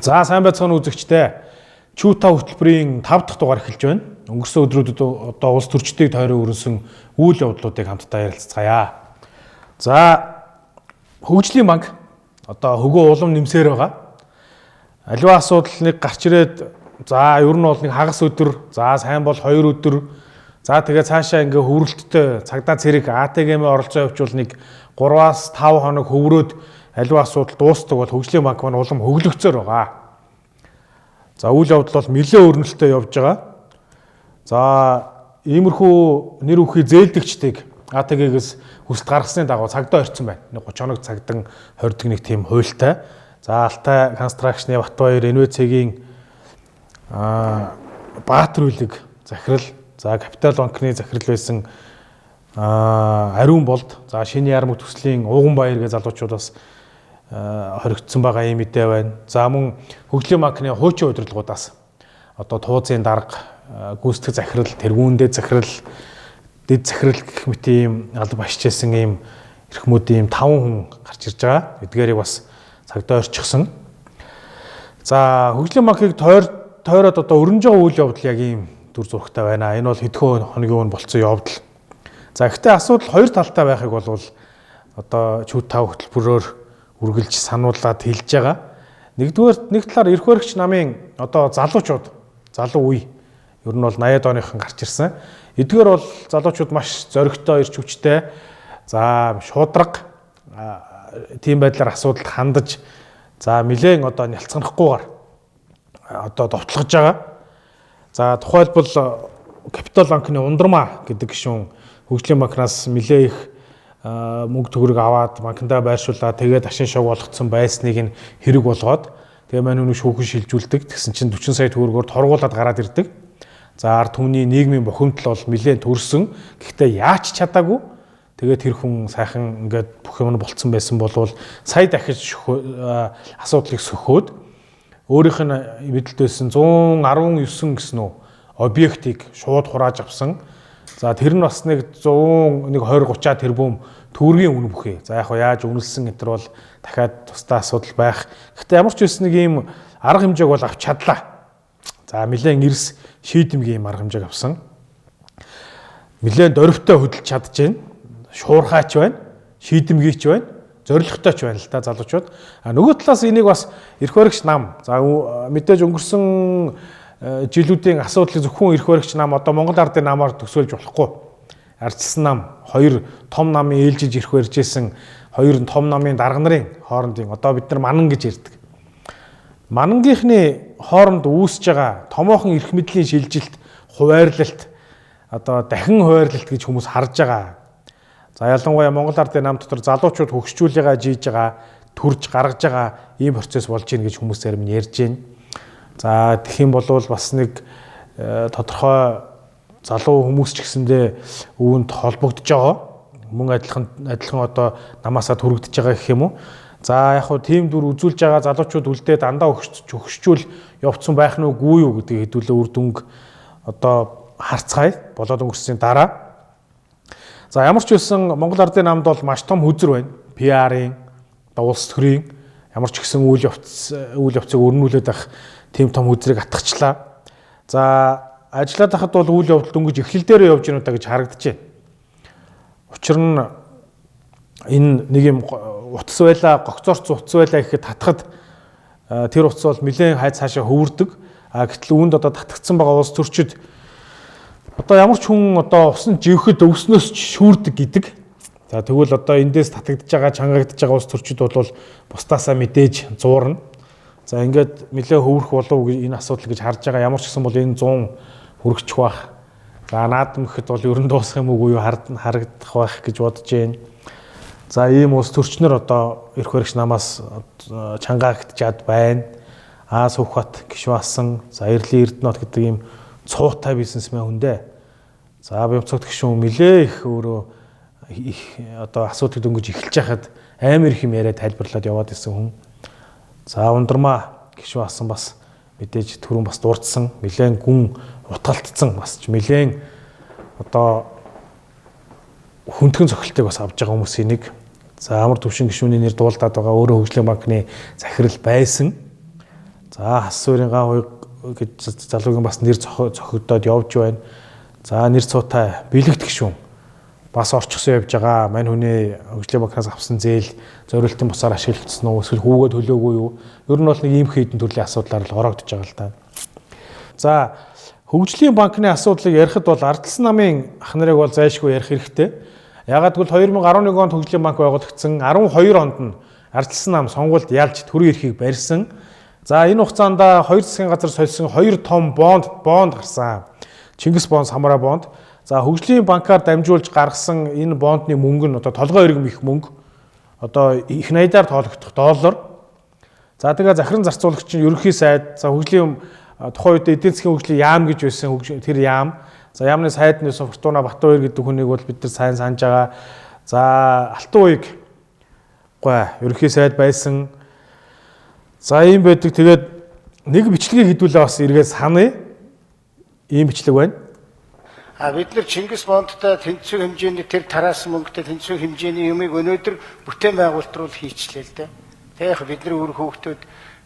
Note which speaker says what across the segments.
Speaker 1: За сайн байцгаана үзэгчдээ. Чүта хөтөлбөрийн 5 дахь дугаар эхэлж байна. Өнгөрсөн өдрүүдэд одоо улс төрчдийг тойрон өрнсөн үйл явдлуудыг хамтдаа ярилцгаая. За хөгжлийн банк одоо хөгөө улам нэмсээр байгаа. Аливаа асуудал нэг гарч ирээд за ер нь бол нэг хагас өдөр, за сайн бол 2 өдөр. За тэгээ цаашаа ингээ хөврөлттэй цагдаа цэрэг АТГ-ийн оролцоо явуул нэг 3-5 хоног хөврөөд аливаа асуудал дуустдаг бол хөгжлийн банк маань улам хөглөгцөөр байгаа. За үйл явдал бол нэлээд өрнөлтөй явж байгаа. За иймэрхүү нэр бүхий зээлдэгчдийг АТГ-гээс хүсэлт гаргасны дагуу цагдаа орцсон байна. 30 хоног цагдсан хордог нэг тийм хуультай. За Алтай констракшны Батбаяр НВЦ-гийн Баатар үлэг захирал, за Капитал банкны захирал байсан Ариун болд, за Шинэ Ярмаг төслийн Уган Баяр гэх залуучуудаас хоригдсон байгаа юм мэдээ байна. За мөн хөгжлийн банкны хуучин удирдлагуудаас одоо туузын дарга, гүйцэтгэх захирал, тэргүүндээ захирал, дэд захирал гэх мэт ийм алба ашижсэн ийм эрхмүүдийн 5 хүн гарч ирж байгаа. Эдгээрийг бас цагдаа орчихсон. За хөгжлийн банкыг тойроод одоо өрнөж байгаа үйл явдал яг ийм дүр зурагтай байна. Энэ бол хэдхэн хоногийн өмнө болцсон явдал. За гэхдээ асуудал хоёр талтай байхыг бол одоо Чүта хөтөлбөрөөр үргэлж сануулад хэлж байгаа. Нэгдүгээр нэг талаар эрх баригч намын одоо залуучууд, залуу үе ер нь бол 80-аад оныхон гарч ирсэн. Эдгээр бол залуучууд маш зоригтой, эрч хүчтэй, за шударга тийм байдлаар асуудалд хандаж, за нэлээд одоо нялцганахгүйгээр одоо довтлогож байгаа. За тухайлбал Капитал банкны Ундрмаа гэдэг гишүүн хөгжлийн банкнаас нэлээд их мөнгө төгрөг аваад банкндаа байршуулаад тэгээд ашин шог болгоцсон байсныг нь хэрэг болгоод тэгээ мань нүг шүүхэн шилжүүлдэг. Тэгсэн чинь 40 сая төгрөгөөр торгуулад гараад ирдэг. За ард түмний нийгмийн бухимдал бол нэлээд төрсөн. Гэхдээ яач чадаагүй. Тэгээд тэр хүн сайхан ингээд бүх юм болцсон байсан болвол сая дахиж асуудлыг сөхөөд өөрийнх нь мэдлэлд байсан 119 гэсэн үү объектыг шууд хурааж авсан. За тэр нь бас нэг 120 30 тэрбум төгрөгийн үнэ бүхий. За яг яаж үнэлсэн гэтэр бол дахиад тусдаа асуудал байх. Гэхдээ ямар ч байсан нэг ийм арга хэмжээг бол авч чадлаа. За нэлээд эрс шийдэмгийн арга хэмжээг авсан. Нэлээд дөрвтэй хөдөлж чадчихээн. Шуурхаач байна, шийдэмгийч байна, зоригтойч байна л да залуучууд. Нөгөө талаас энийг бас эрх баригч нам. За мэдээж өнгөрсөн жилүүдийн асуудлыг зөвхөн эрх баригч нам одоо Монгол ардын намаар төсөөлж болохгүй. Ардчилсан нам, хоёр том намын ээлжиж эрх барьж исэн хоёр том намын дарга нарын хоорондын одоо бид нар манан гэж ярьдаг. Манангийнхны хооронд үүсэж байгаа томоохон эрх мэдлийн шилжилт, хуваарлалт одоо дахин хуваарлалт гэж хүмүүс харж байгаа. За ялангуяа Монгол ардын нам дотор залуучууд хөгжүүлээгаа жийж байгаа, төрж гаргаж байгаа ийм процесс болж ийн гэж хүмүүс зарим нь ярьж байна. За тэгэх юм бол бас нэг тодорхой залуу хүмүүс ч гэсэндээ үүнд холбогдож байгаа. Мөн адилхан одоо намаасаа төрөгдөж байгаа гэх юм уу. За яг хуу тийм дүр үзүүлж байгаа залуучууд үлдээ дандаа өгшчүүл явцсан байх нь үгүй юу гэдгийг хэдүүлээ үр дүнг одоо харцгаая болоод өнгөрсөний дараа. За ямар ч байсан Монгол ардын намд бол маш том хүзэр байна. PR-ийн, улс төрийн ямар ч гэсэн үйл явцыг өрнүүлээд ах тийм том хүзрийг атгачлаа. За ажиллаад хахад бол үйл явдал дөнгөж эхлэл дээр явж гинэ удаа гэж харагдаж байна. Учир нь энэ нэг юм утас байла, гогцоорц утас байла гэхэд татхад тэр утас бол нэлээд хайц цаашаа хөвөрдөг. Гэтэл үүнд одоо татгдсан байгаа улс төрчид одоо ямар ч хүн одоо усан живхэд өвснөөс ч шүүрдэг гэдэг. За тэгвэл одоо эндээс татагдж байгаа, чангагдж байгаа улс төрчид бол бусдаасаа мэдээж зуурна. За ингээд нэлээ хөвөрөх болов энэ асуудал гэж харж байгаа. Ямар ч гэсэн бол энэ 100 хүрчих байх. За наадам гэхэд бол ерөн дуусах юм уу юу харагдах байх гэж бодож байна. За ийм улс төрчнөр одоо эрх баригч намаас чангаагдчаад байна. Аас Хөвхбат гишүүн, за Эрлийн Эрдэнэт гэдэг ийм цуутай бизнесмен хүн дээ. За Бямцогт гишүүн нэлээ их өөрөө одоо асуудлыг дөнгөж эхэлж байхад амар их юм яриад тайлбарлаад яваад исэн хүн. За Ундрмаа гишүүн бас мэдээж түрүүн бас дурдсан, нэлээд гүн утгалтцсан бас ч нэлээд одоо хүндхэн цохилтыг бас авж байгаа хүмүүсийн нэг. За амар төвшин гишүүний нэр дуулдаад байгаа өөрөө хөгжлийн банкны захирал байсан. За хас суурийн ган хуйг гэж залуугийн бас нэр зохигдоод явж байна. За нэр цуутай бэлэгт гişүүн бас орчихсон явж байгаа. Мань хүний хөгжлийн банкнаас авсан зээл зориултын бусаар ашиглагдсан уу эсвэл хүүгээ төлөөгүй юу? Ер нь бол нэг ийм хэдэн төрлийн асуудлаар л ороогдож байгаа л да. За хөгжлийн банкны асуудлыг ярихад бол Ардчилсан намын ах нарыг бол зайлшгүй ярих хэрэгтэй. Ягаад гэвэл 2011 онд хөгжлийн банк байгуулагдсан, 12 онд нь Ардчилсан нам сонгуульд ялж төрийн эрхийг барьсан. За энэ хугацаанд 2 засгийн газар сольсон 2 том бонд гарсан. Чингис бонд, Самара бонд. За хөгжлийн банкаар дамжуулж гаргасан энэ бондны мөнгө нь одоо толгой иргэм их мөнгө. Одоо их найдаар тоологдох доллар. За тэгээ захиран зарцуулагчийн ерөнхий сайд, за хөгжлийн тухайн үед эдийн засгийн хөгжлийн яам гэж байсан тэр яам. За яамны сайд нь Фортуна Батбаяр гэдэг хүнийг бол бид нар сайн санаж байгаа. За алтан уяг ерөнхий сайд байсан. За ийм байдаг. Тэгээд нэг бичлэгийг хэдүүлээ бас эргээд саная. Ийм бичлэг байна.
Speaker 2: Бид нар Чингис бондтой тэнцвэр хэмжээний тэр тараасан мөнгөтэй тэнцвэр хэмжээний юмыг өнөөдөр бүтээн байгуулалт руу хийчлээ л дээ. Тэг яг бид нар өөр хүүхдүүд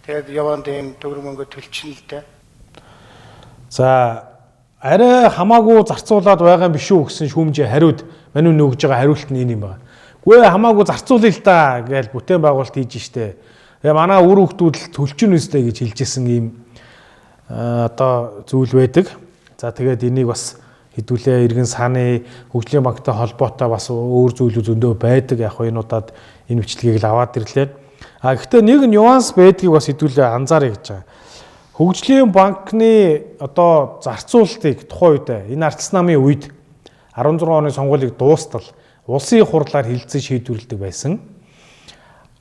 Speaker 2: тэгээд яванд ийм төгрөг мөнгө төлчихнө л дээ.
Speaker 1: За арай хамаагүй зарцуулаад байгаа юм биш үү гэсэн шүүмжийн хариуд мань өгж байгаа хариулт нь энэ юм байна. Гүй хамаагүй зарцуулъя л да гэж бүтээн байгуулалт хийж штэ. Тэгээ манай үр хүүхдүүд л төлчин үстэй гэж хэлжсэн ийм одоо зүйл байдаг. За тэгээд энийг бас хэдүүлээ иргэн саны хөгжлийн банктай холбоотой бас өөр зүйлүүд зөндөө байдаг. Яг энэ удаад энэ бичлэгийг л аваад ирлээ. Гэхдээ нэг нюанс байдгийг бас хэдүүлээ анзааръя гэж байгаа. Хөгжлийн банкны одоо зарцуулалтыг тухайн үед энэ Ардчилсан намын үед 16 оны сонгуулийг дуустал улсын хурлаар хилцэн шийдвэрлэдэг байсан.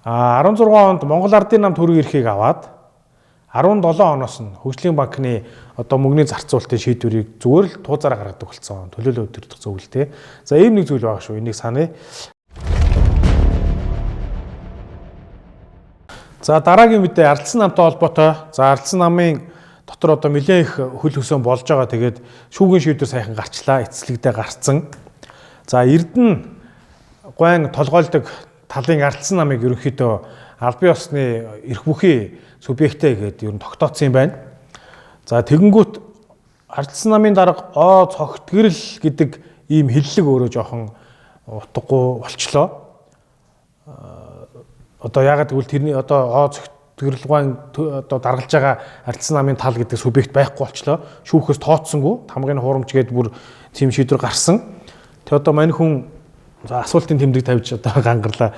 Speaker 1: 16 онд Монгол Ардын нам төрийн эрхийг аваад 17 оноос нь хөгжлийн банкны одоо мөнгөний зарцуулалтын шийдвэрийг зүгээр л туузаараа гаргадаг болсон. Төлөөлөл өдөртөх зөвлөл тээ. За ийм нэг зүйл байгаа шүү. Энийг саная. За дараагийн мэдээ Ардчилсан намтай холбоотой. За Ардчилсан намын дотор одоо нэлээд их хөл хөсөөн болж байгаа. Тэгээд шүүгийн шийдвэр сайхан гарчлаа. Эцэслэгдээ гарцсан. За Эрдэнэ гуайн толгойлдог талын Ардчилсан намыг ерөнхийдөө албан ёсны эрх бүхий субъекттэй гэдэг ер нь тогтооцсон юм байна. За тэгэнгүүт Ардчилсан намын дарга О цогтгэрэл гэдэг ийм хиллэг өөрөө жоохон утгагүй болчлоо. Одоо яагаад гэвэл тэрний одоо О цогтгэрэлгүйн одоо даргалж байгаа Ардчилсан намын тал гэдэг субъект байхгүй болчлоо. Шүүхээс тооцсонгүй тамгын хуурамч гээд бүр тийм шийдвэр гарсан. Тэгээ одоо мань хүн за асуултын тэмдэг тавьж одоо гангарлаа.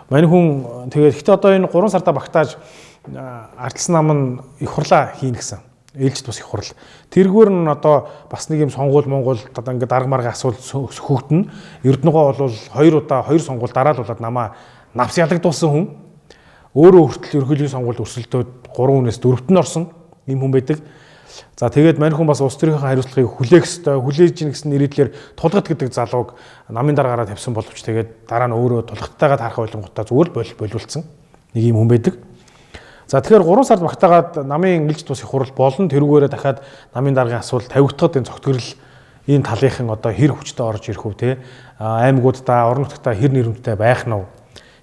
Speaker 1: Мань хүн тэгээд ихтэй одоо энэ 3 сарда багтааж Ардчилсан нам нь их хурлаа хийнэ гэсэн. Ээлжид бас их хурл. Тэргээр нь одоо бас нэг юм сонгуул Монгол одоо ингээд дарга марга асуул хөгдөн. Эрдэнэгоо бол 2 удаа 2 сонгуул дараалуулад намаа навс ялагдуулсан хүн. Өөрөө хүртэл ерөнхийлөгчийн сонгуульд өрсөлдөөд 3 хүнээс 4-т нь орсон ийм хүн байдаг. За тэгээд мань хүн бас улс төрийн хариуцлагыг хүлээх ёстой. Хүлээж ийн гэсэн нэрийдлэр тулгат гэдэг залууг намын даргаараа тавьсан боловч тэгээд дараа нь өөрөө тулгаттайгаа таарах ойлгонгуудаа зүгээр боловлцсон нэг ийм хүн байдаг. За тэгэхээр 3 сард багтаагаад намын ээлжид бас их хурал болон тэрүүгээрээ дахиад намын даргын асуулт тавигдахад энэ цогтгөрөл энэ талынхан одоо хэр хүчтэй орж ирэх үү те аймагуудаа орон нутгатаа хэр нэрмэттэй байх нь вэ?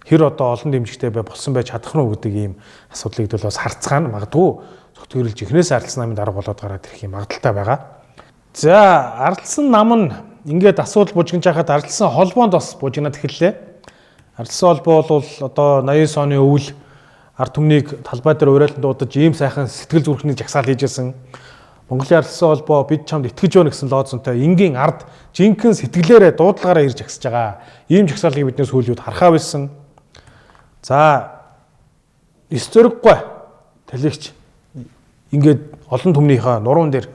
Speaker 1: Хэр одоо олон дэмжигтэй болсон байж чадах нь үү гэдэг ийм асуудлыг бол бас харцгаана магадгүй цогтгөрлж ихнээс Ардчилсан намын дарга болоод гараад ирэх юм магадaltaй байгаа. За Ардчилсан нам нь ингээд асуудал бужигнаж хахад Ардчилсан холбоонд бас бужигнаад эхэллээ. Ардчилсан холбоо бол одоо 89 оны өвөл ард түмнийг талбай дээр уриалан дуудаж ийм сайхан сэтгэл зүрхний жагсаал хийжсэн. Монголын Ардчилсан холбоо бид чамд итгэж байна гэсэн лозунтай энгийн ард жинхэнэ сэтгэлээрээ дуудлагаараа ирж агсаж байгаа. Ийм жагсаалыг бидний сүүлүүд харахаа байсан. За эс зөрөггүй талигч ингээд олон түмнийхээ нуруунд дээр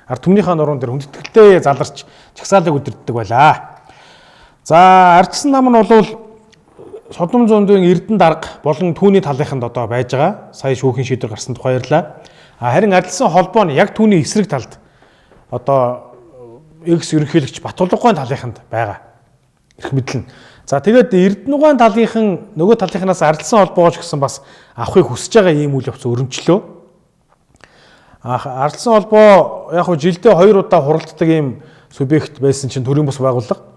Speaker 1: ард түмнийхээ нуруунд дээр хүндэтгэлтэй заларч жагсаалыг өдөрддөг байлаа. За Ардчилсан нам нь бол Содом зүүндийн Эрдэнэ дарга болон түүний талынханд одоо байж байгаа. Сая шүүхийн шийдвэр гарсан тухай ярьлаа. Харин Ардчилсан холбоо нь яг түүний эсрэг талд одоо экс ерөнхийлөгч Батулгын талынханд байгаа. Ирэх мэдлэн. За тэгээд Эрдэнэгийн талынхан нөгөө талынханаас Ардчилсан холбоогооч гэсэн бас авахыг хүсэж байгаа ийм үйл явц өрнөчлөө. Ардчилсан холбоо яг хөө жилдээ 2 удаа хуралддаг ийм субъект байсан чинь төрийн бус байгууллага.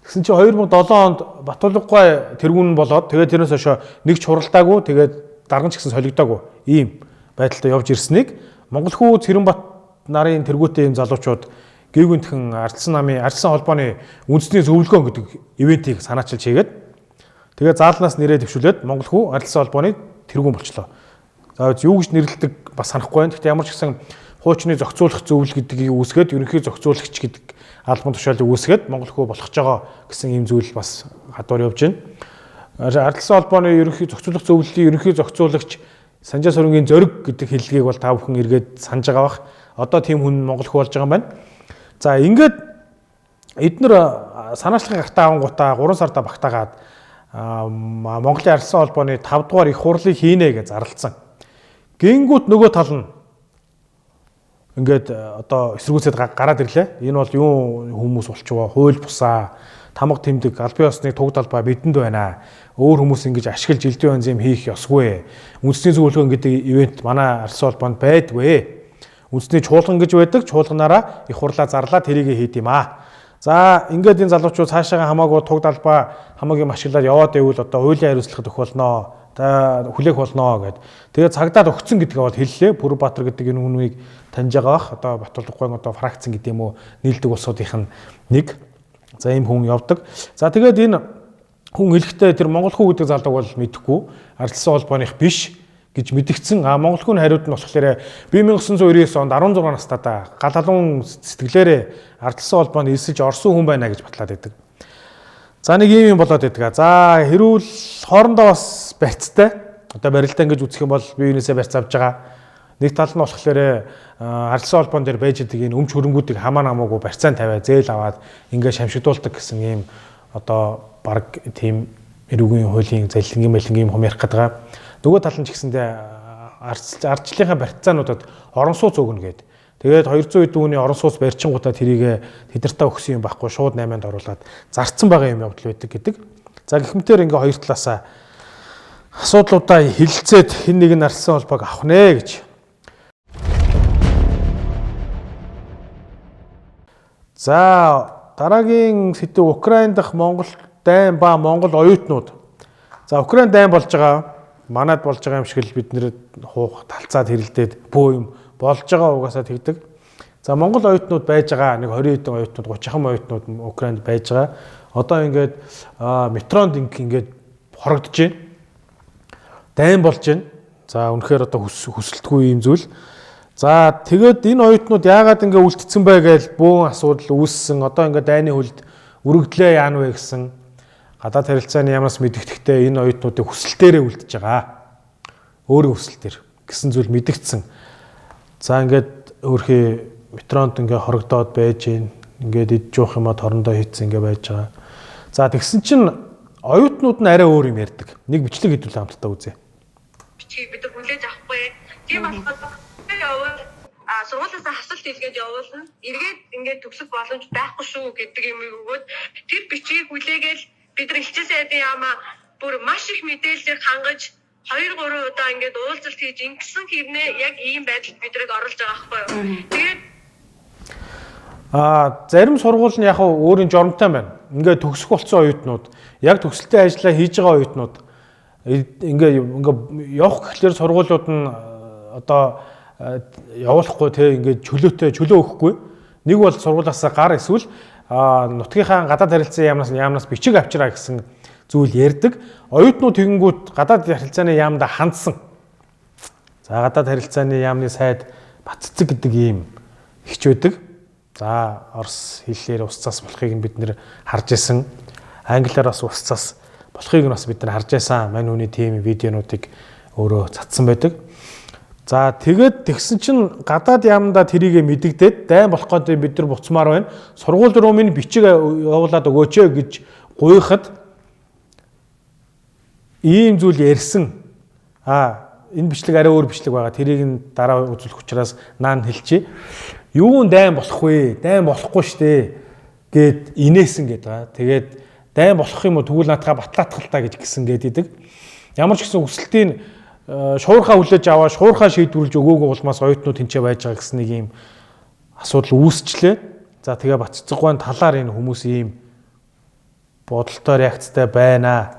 Speaker 1: Тэгсэн чинь 2007 онд Батулгын тэргүүн болоод тэгээд тэрнээс хойш нэг ч хуралдаагүй тэгээд дарган ч гэсэн солигдоогүй ийм байдалтай явж ирснийг Монгол хүү Цэрэнбат нарын тэргүүтэй юм залуучууд гээгүнтхэн ардчилсан холбооны үндэсний зөвлөгөө гэдэг ивентийг санаачилж хийгээд тэгээ заалнаас нэрээ дэвшүүлээд Монгол хүү ардчилсан холбооны тэргүүн болчлоо. За юу гэж нэрлэдэг бас санахгүй байна. Гэхдээ ямар ч гэсэн хуучны зохицуулах зөвлөл гэдгийг үүсгээд ерөнхий зохицуулагч гэдэг албан тушаалыг үүсгээд Монгол хүү болгож байгаа гэсэн ийм зүйл бас гадуур явж байна. Ардчилсан холбооны ерөнхий зохицуулах зөвлөлийн ерөнхий зохицуулагч Санжаа Сүрэнгийн зориг гэдэг хэллэгийг бол та бүхэн эргээд санаж байгаа бах. Одоо тийм хүн Монгол хүү болж байгаа юм байна. За ингээд эдгээр санаачлахын гартаа авангуудаа 3 сарда багтаагаад Монголын ардчилсан холбооны 5 дугаар их хурлыг хийнэ гэж зарлцсан. Гингүүт нөгөө тал нь ингээд одоо эсэргүүцэд гараад ирлээ. Энэ бол юу хүмүүс болчихвоо, хууль бусаа, тамга тэмдэг, албан ёсны туг талбай бидэнд байна. Өөр хүмүүс ингэж ашиглаж элдв янз юм хийх ёсгүй. Үндэсний зөвлөгөө гэдэг ивент манай ардчилсан холбоонд байдгүй. Үндэсний чуулган гэж байдаг. Чуулганаараа их хурлаа зарлаа тэрийг хийд юм аа. За ингээд энэ залуучууд цаашаа хамаагүй туг талбай хамаагийн ашиглаад яваад байвал одоо хуулийн хариуцлага өгөх болно. Та хүлээх болно гэд. Тэгээд цагдаад өгцөн гэдгээ бол хэллээ. Пүрбаатар гэдэг энэ хүнийг таньж байгаа бах. Одоо Батболдоггүйн одоо фракцэн гэдэг юм уу нийлдэг улсуудын нэг. За ийм хүн явдаг. За тэгээд энэ хүн хэлэхдээ тэр Монгол хүү гэдэг залууг бол мэдэхгүй. Ардчилсан холбооных биш гэж мэдгдсэн. Монгол хүн хариуд нь болохоор би 1999 онд 16 настайдаа гал халуун сэтгэлээрээ ардчилсан холбоонд элсэж орсон хүн байна гэж батлаад байдаг. За нэг юм болоод байдаг. За хэрүүл хоорондоо бас барьцтай. Одоо барилдаа ингэж үзэх юм бол би юунесээ барьц авж байгаа. Нэг тал нь болохоор ардчилсан холбоон дээр байж байгаа энэ өмч хөрөнгүүдийг хамаа намаагүй барьцаан тавиа зээл аваад ингээ шамшигдуулдаг гэсэн ийм одоо баг тийм эрүүгийн хуулийн залилангийн мэлэнгийн юм ярих гэдэг. Нөгөө тал нь ч гэсэндээ ардчлалынхаа барьцаануудад орон сууц өгнө гэдэг. Тэгээд 200 дүүний орон сууц барьчингуудаа тэрийг тэдэртээ өгсөн юм байхгүй шууд 8-нд оруулаад зарцсан байгаа юм явдал байдаг гэдэг. За гихмээр ингээ хоёр талаасаа асуудлуудаа хилцээд хэн нэгэн ардчилсан холбоог авах нэ гэж. За дараагийн сэдв Украин дахь Монгол дайн ба Монгол оюутнууд. За Украин дайн болж байгаа. Манад болж байгаа юм шиг л бид нэр хуух талцаад хэрэлдээд бөө юм болж байгаа угаасаа тэгдэг. За Монгол оюутнууд байж байгаа нэг 20 хэдэн оюутнууд 30 оюутнууд Украинд байж байгаа. Одоо ингээд метронд ингээд хорогдож байна. Дайн болж байна. За үнэхээр одоо хүсэлтгүй юм зүйл. За тэгээд энэ оюутнууд яагаад ингээд үлдсэн бэ гэж бөөн асуудал үүссэн. Одоо ингээд дайны хүлд үргэлжлээ яана вэ гэсэн гадаад харилцааны ямаас мэдгэдэхдээ энэ оюутнуудын хүсэлтээрээ үлдэж байгаа. Өөрийн хүсэлтээр гэсэн зүйл мэдгдсэн. За ингээд өөрхий метронд ингээд хорогдоод байж гин. Ингээд идж уух юмад хорондоо хийцэн ингээд байж байгаа. За тэгсэн чинь оюутнууд нь арай өөр юм ярьдаг. Нэг бичлэг хэдүүлээ хамтдаа үзье.
Speaker 3: Бичгийг бид хүлээж авахгүй. Тийм болохоор сургуулиас асуулт илгээд явуулна. Эргээд ингээд төгсөх боломж байхгүй шүү гэдэг юм өгөөд тэр бичгийг хүлээгээл бид нар хичээсэн яадын яамаа бүр маш их мэдээллийг хангаж 2-3 удаа ингээд уулзалт хийж ингэсэн хэрнээ яг ийм байдалд бидрийг оруулж байгаа байхгүй юу. Тэгээд
Speaker 1: зарим сургууль нь яг өөрийн журамтай байна. Ингээд төгсөх болсон оюутнууд, яг төгсөлтийн ажлаа хийж байгаа оюутнууд ингээд явах гэхлээр сургуулиуд нь одоо явуулахгүй те ингээд чөлөө өгөхгүй. Нэг бол сургуулиасаа гар эсвэл нутгийнхаа гадаад харилцааны яамнаас бичиг авчраа гэсэн зүйл ярьдаг. Оюутнууд тэгэнгүүт гадаад харилцааны яамда хандсан. За гадаад харилцааны яамны сайд Батцэг гэдэг ийм ихч байдаг. За орос хэллээр ус цас болохыг нь бид нэр харж исэн. Англиар бас ус цас болохыг нь бас бид нар харж исэн. Мань хүний тийм видеонуудыг өөрөө цацсан байдаг. За тэгээд тэгсэн чинь гадаад яамдаа тэрийг мэдэгдээд дайн болох гэдэг бид нар буцмаар байна. Сургууль руу минь бичиг явуулаад өгөөч гэж гуйхад ийм зүйл ярьсан. Энэ бичлэг арай өөр бичлэг байгаа. Тэрийг нь дараа үзүүлэх учраас наан хэлчихье. Юу дайн болох вэ? Дайн болохгүй штэ гэд инээсэн гэдэг. Тэгээд дайн болох юм уу тэгвэл наатаха батлаатгал та гэж гисэн гэдэг. Ямар ч гэсэн өсөлтийн шуурхаа хүлээж аваа шуурхаа шийдвэрлэж өгөөгүй улмаас оюутнууд тэнцээ байж байгаа гэсэн нэг юм асуудал үүсчлээ. За тэгээ Батцэггүйн талаар энэ хүмүүс ийм бодолтой реакцтай байна.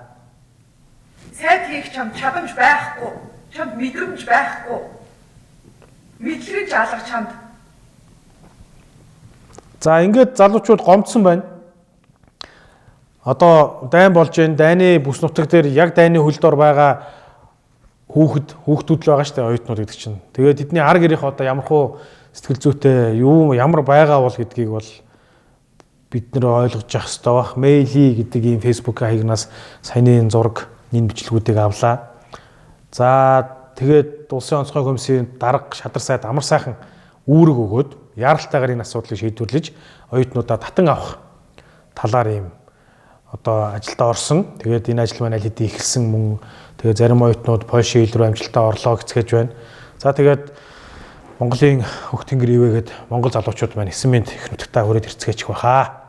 Speaker 4: Сайд хийх чадамж байхгүй, чамд мэдрэмж байхгүй. Мэдлэг алга чамд.
Speaker 1: За ингээд залуучууд гомдсон байна. Одоо дайн болж байна. Дайны бүс нутаг дээр яг дайны хөлдор байгаа хүүхдүүд л байгаа шүү дээ, оюутнууд гэдэг чинь. Тэгээд тэдний ар гэрийнх одоо ямархуу сэтгэл зүйтэй юу ямар байгаа бол гэдгийг бол бид нэр ойлгож явах хэрэгтэй бах. Мэйли гэдэг ийм фэйсбүүк хаягнаас саяны зураг нин бичлэгүүдийг авлаа. За тэгээд улсын онцгой комиссийн дарга шадар сайд амар сайхан үүрэг өгөөд яаралтайгаар энэ асуудлыг шийдвэрлэж оюутнуудаа татан авах талаар ийм одоо ажилдаа орсон. Тэгээд энэ ажил маань аль хэдийн эхэлсэн мөн тэгээд зарим оюутнууд Польшийн хил рүү амжилтаа орлоо гэцгээж байна. За тэгээд Монголын хөх тэнгэр ивэгээд Монгол залуучууд маань 9 минут их нутагтаа хүрээд ирцгээчих байхаа.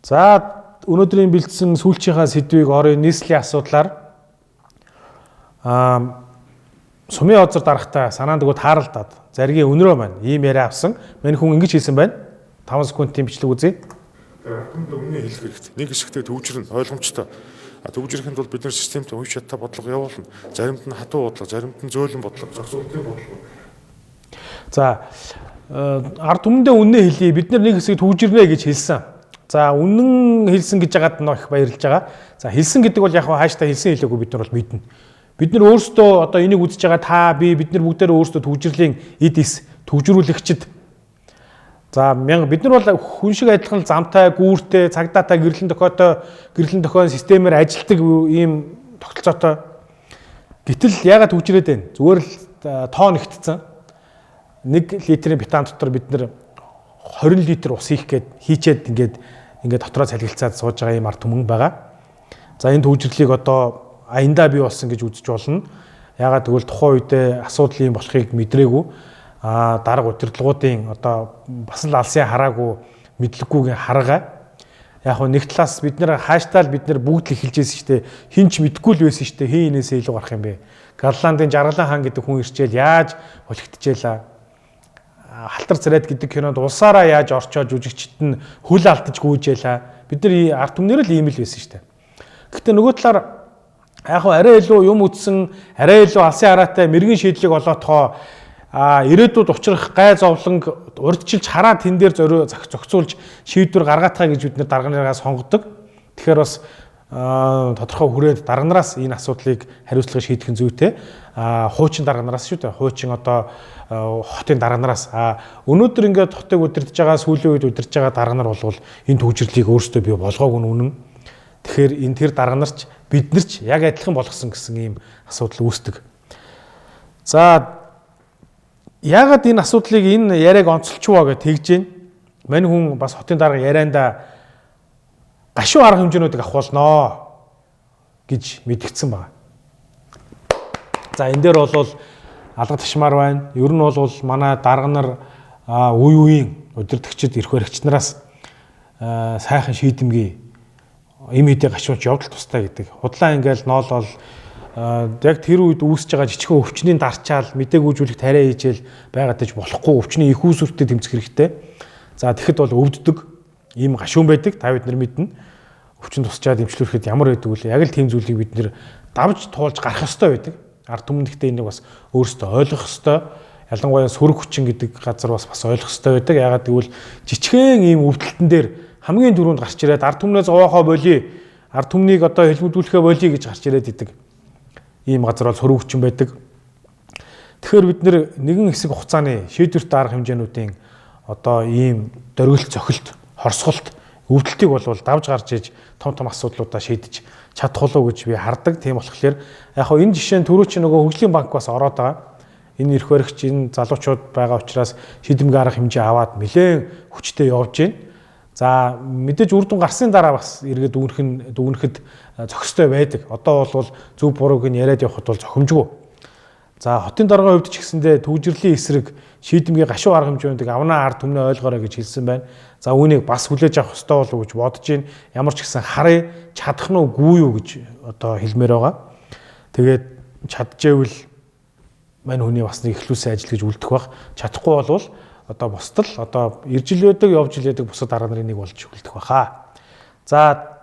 Speaker 1: За өнөөдрийн бэлдсэн сүүлчийнхаа сэдвийг орон нийслэлийн асуудлаар сумын озор дарахтаа санаанд өгөөд харалдаад заргийн өнрөө маань ийм яриа авсан. Мань хүн ингэж хэлсэн байна. 5 секундын бичлэг үзье.
Speaker 5: Хүнд өмнө хэлэх хэрэгтэй. Нэг хэсэгтээ төвжирнэ ойлгомжтой. Төвжирэхэд бол бид нар системтэй хувь шаттай бодлого явуулна. Заримд нь хатуу бодлого, заримд нь зөөлөн бодлого, зохицуултын бодлого.
Speaker 1: За ард түмэндээ үннээ хэлье. Бид нар нэг хэсэг төвжирнэ гэж хэлсэн. За үнэн хэлсэн гэж яагаад нөө их баярлж байгаа. За хэлсэн гэдэг бол яг хааштай хэлсэн хэлээгүй бид нар бол мэднэ. Бид нар өөрсдөө одоо энийг үзэж байгаа та би бид нар бүгдээ өөрсдөө төвжирлийн эдис төвжирүүлэгчд. За бид нар бол хүн шиг адилхан замтай, гүүртэй, цагдаатай, гэрлэн тохион системээр ажилтдаг ийм тогтолцоотой. Гэтэл яагаад төвжирээд байна? Зүгээр л тоо нэгтцэн. 1 литрийн бетон дотор бид нар 20 литр ус хийх гээд хийчээд ингээд дотроо цалгилцаад сууж байгаа юм ард түмэн байгаа. За энэ төвжирлийг одоо аяндаа бий болсон гэж үзэж болно. Яагаад гэвэл тухайн үедээ асуудал юм болохыг мэдрээгүй. Дарга удирдлагуудын одоо бас л алсын хараагүй мэдлэггүйгийн харгаа. Яг нэг талаас бид нэр хааштай л бид нар бүгд л эхэлж байсан шүү дээ. Хин ч мэдгүй л байсан шүү дээ. Хин энээсээ илүү гарах юм бэ? Галландын Жаргалан хаан гэдэг хүн ирчээл яаж болохтжээлаа. Халтар царайд гэдэг кинонд улсаараа яаж орчоод жүжигчд нь хөл алдаж гүйжээлээ. Бид нар ард түмнэр л ийм л байсан шүү дээ. Гэхдээ нөгөө талаар яг хөө арай илүү юм үтсэн, арай илүү алсын хараатай мэрэгэн шийдлийг олоотхоо ирээдүйд учрах гай зовлонг урьдчилж хараад тэн дээр зохицуулж шийдвэр гаргаатаа гэж бид нар дарга нараас сонгодог. Тэгэхээр бас тодорхой хүрээд дарга нараас энэ асуудлыг хариуцлагыг шийдэх нь зүйтэй. Хуучин дарга нараас шүү дээ. Хуучин одоо хотын дарга нараас өнөөдөр ингээд хотыг удирдах байгаа сүүлийн үед удирдах байгаа дарга нар бол энэ төвжирлийг өөрсдөө бий болгоогүй нь үнэн. Тэгэхээр энэ тэр дарга нарч бид нар ч яг адилхан болгосон гэсэн ийм асуудал үүсдэг. За яагаад энэ асуудлыг энэ яриаг онцолчваа гэж тэгж байна. Мань хүн бас хотын дарга ярианда гашуун арга хэмжээнүүдийг авах болноо гэж мэдгдсэн байна. За энэ дээр бол алга ташмаар байна. Ер нь бол манай дарга нар үе үеийн удирдагчид, эрх баригч нараас сайхан шийдэмгий им хэдий гашууч явдал тустай гэдэг. Худлаа ингээл ноолол яг тэр үед үүсэж байгаа жижигхэн өвчнийн дарчаал мэдээгүйжүүлэх тариа хийжэл байгаад иж болохгүй өвчний их үүсвэртэй тэмцэх хэрэгтэй. За тэгэхэд бол өвддөг ийм гашуун байдаг. Та бид нар мэднэ. Өвчин тусчаад эмчлүүлэхэд ямар байдаг вэ? Яг л тийм зүйлийг бид нэр давж туулж гарах ёстой байдаг. Ард түмэндээ энийг бас өөрсдөө ойлгох ёстой. Ялангуяа сөрөг хүчин гэдэг газар бас ойлгох ёстой байдаг. Ягаад гэвэл жижигхэн ийм өвдөлтөн дээр хамгийн түрүүнд гарч ирээд ард түмнээс овоохоо болиё. Ард түмнийг одоо хэлбэлдүүлэхээ болиё гэж гарч ирээд идэг. Ийм газар бол сөрөг хүчин байдаг. Тэгэхээр бид нэгэн хэсэг хугацааны шийдвэрт арга хэмжээнүүдийн одоо ийм дөргөлт, цохилт, хорсголт, өвдөлтийг бол давж гарч иж том асуудлуудаа шийдэж чадах уу гэж би хардаг. Тийм болохоор яг энэ жишээ нь түрүү чи нөгөө хөгжлийн банк бас ороод байгаа. Энэ эрх баригч энэ залуучууд байгаа учраас шийдэмгий арга хэмжээ аваад нэлээд хүчтэй явж байна. За мэдээж үр дүн гарсны дараа бас эргээд дүгнэхэд зохистой байдаг. Одоо бол зөв бурууг нь яриад явахд бол зохимжгүй. За хотын даргын хувьд ч гэсэндээ төвжирлийн эсрэг шийдэмгий гашуун арга хэмжээндийг авнаа ард түмнээ ойлгоорой гэж хэлсэн байна. За үүнийг бас хүлээж авах ёстой болов уу гэж бодож байна. Ямар ч гэсэн харъя чадах нь үгүй юу гэж одоо хэлмээр байгаа. Тэгээд чадчихвэл мань хүний бас нэг ихлүүлсэн ажил гэж үлдэх бах. Чадахгүй болвол одоо бусдал одоо ирж ил байдаг, явж ил байдаг бусад дарга нарын нэг болж үлдэх баха. За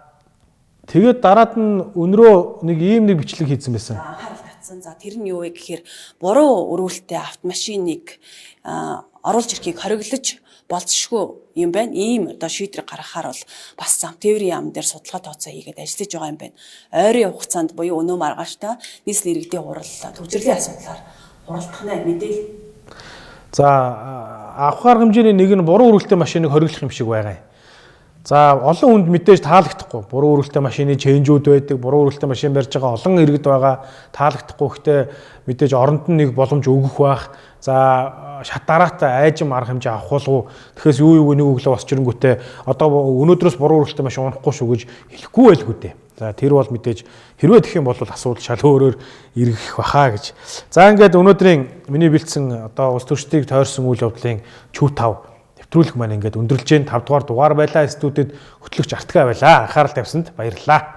Speaker 1: Тэгээд дараад нь өнрөө нэг ийм нэг бичлэг хийсэн байсан.
Speaker 4: Анхаарал татсан. За тэр нь юу вэ гэхээр буруу өрүүлтэй автомашиныг оруулж ирэхийг хориглож болцшгүй юм байна. Ийм одоо шийдвэр гаргахаар бол бас зам тээврийн яам дээр судалгаа тооцоо хийгээд ажиллаж байгаа юм байна. Ойрын хугацаанд буюу өнөө маргааштай нийслэл иргэдийн хурал төвчрлийн асуудлаар хуралдах нь мэдээлэл.
Speaker 1: За авах арга хэмжээний нэг нь буруу өрүүлтэй машиныг хориглох юм шиг байгаа юм. За олон хүнд мэдээж таалагдахгүй. Буруу өрүүлтэй машины ченжүүд байдаг, буруу өрүүлтэй машин барьж байгаа олон иргэд байгаа. Таалагдахгүй гэхдээ мэдээж оронд нь нэг боломж өгөх байх. За шат дараатай айжим арга хэмжээ авах болов уу? Тэгэхээс юу нэг өглөө босч ирэнгүүтээ одоо өнөөдрөөс буруу өрүүлтэй машин унахгүй шүү гэж хэлэхгүй байлгүй дээ. За тэр бол мэдээж хэрвээ тэгэх юм бол асуудал шал өөрөөр эргэх баха гэж. За ингээд өнөөдрийн миний бэлдсэн одоо улс төрчдийг тойрсон үйл явдлын чүү 5 нэвтрүүлэг маань ингээд өндөрлж जैन 5 дугаар дугаар байлаа. Студид хөтлөгч Артгаа байлаа. Анхаарал тавьсанд баярлалаа.